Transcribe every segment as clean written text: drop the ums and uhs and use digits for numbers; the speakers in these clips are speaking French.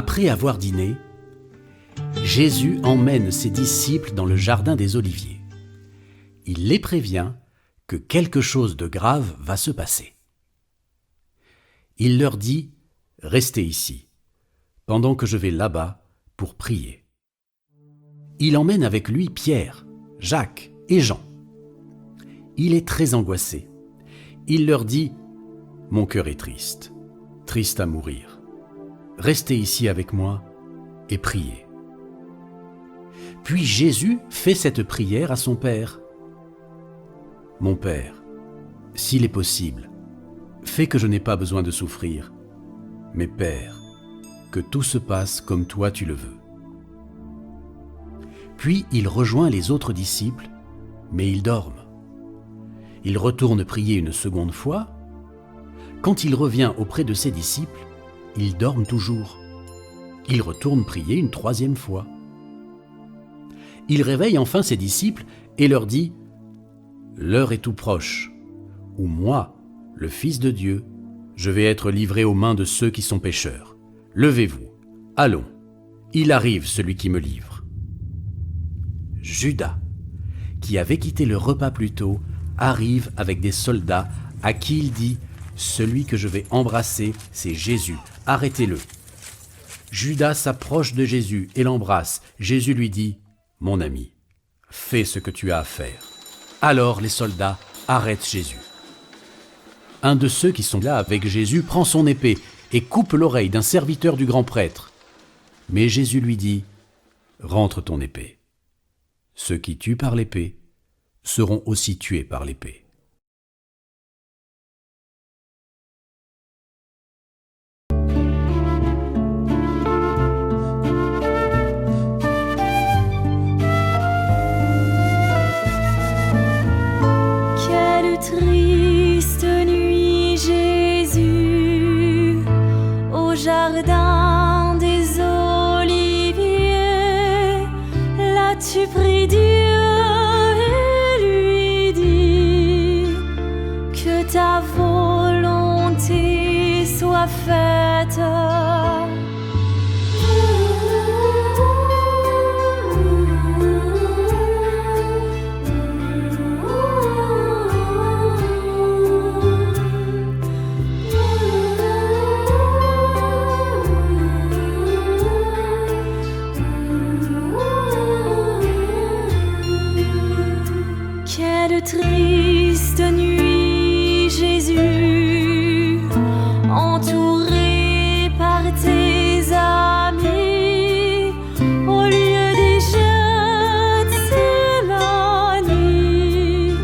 Après avoir dîné, Jésus emmène ses disciples dans le jardin des Oliviers. Il les prévient que quelque chose de grave va se passer. Il leur dit « Restez ici, pendant que je vais là-bas pour prier. » Il emmène avec lui Pierre, Jacques et Jean. Il est très angoissé. Il leur dit « Mon cœur est triste, triste à mourir. Restez ici avec moi et priez. » Puis Jésus fait cette prière à son Père. « Mon Père, s'il est possible, fais que je n'ai pas besoin de souffrir, mais Père, que tout se passe comme toi tu le veux. » Puis il rejoint les autres disciples, mais ils dorment. Il retourne prier une seconde fois. Quand il revient auprès de ses disciples, ils dorment toujours. Il retourne prier une troisième fois. Il réveille enfin ses disciples et leur dit « L'heure est tout proche, où moi, le Fils de Dieu, je vais être livré aux mains de ceux qui sont pécheurs. Levez-vous, allons, il arrive celui qui me livre. » Judas, qui avait quitté le repas plus tôt, arrive avec des soldats à qui il dit « Celui que je vais embrasser, c'est Jésus, arrêtez-le. » Judas s'approche de Jésus et l'embrasse. Jésus lui dit « Mon ami, fais ce que tu as à faire. » Alors les soldats arrêtent Jésus. Un de ceux qui sont là avec Jésus prend son épée et coupe l'oreille d'un serviteur du grand prêtre. Mais Jésus lui dit « Rentre ton épée. Ceux qui tuent par l'épée seront aussi tués par l'épée. » Triste nuit, Jésus, au jardin des Oliviers. Là tu pries Dieu et lui dis que ta volonté soit faite. Quelle triste nuit, Jésus, entouré par tes amis, au lieu des jeunes, c'est la nuit.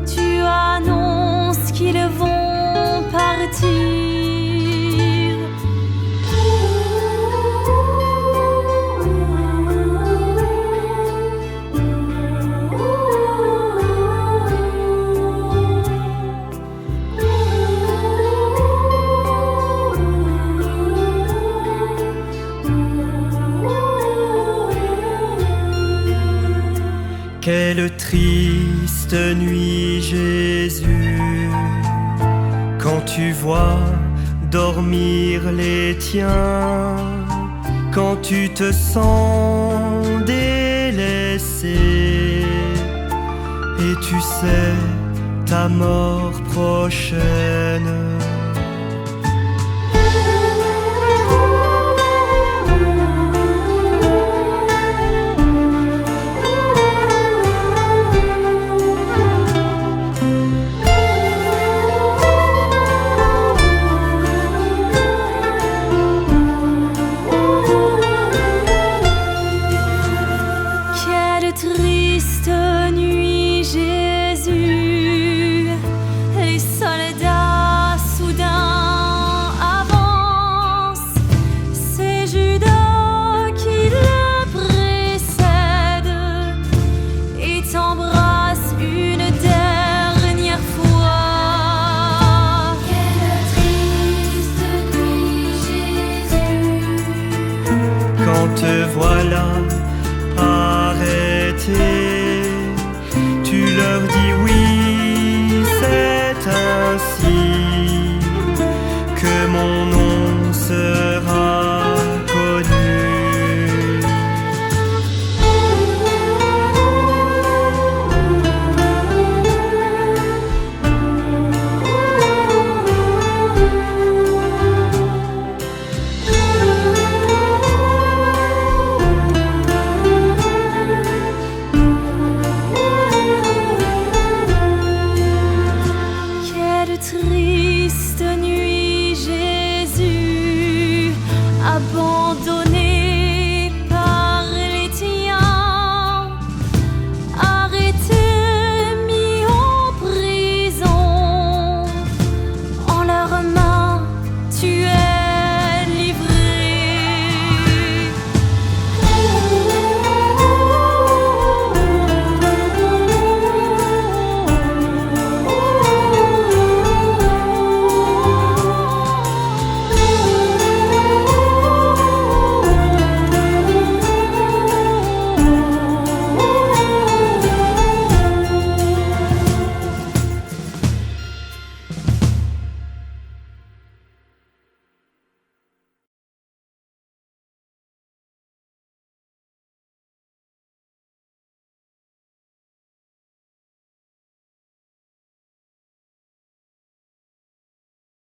Tu annonces qu'ils vont partir. Quelle triste nuit, Jésus, quand tu vois dormir les tiens, quand tu te sens délaissé, et tu sais ta mort prochaine. Triste nuit, Jésus, les soldats soudain avancent. C'est Judas qui le précède et t'embrasse une dernière fois. Quelle triste nuit, Jésus, quand te voilà arrêté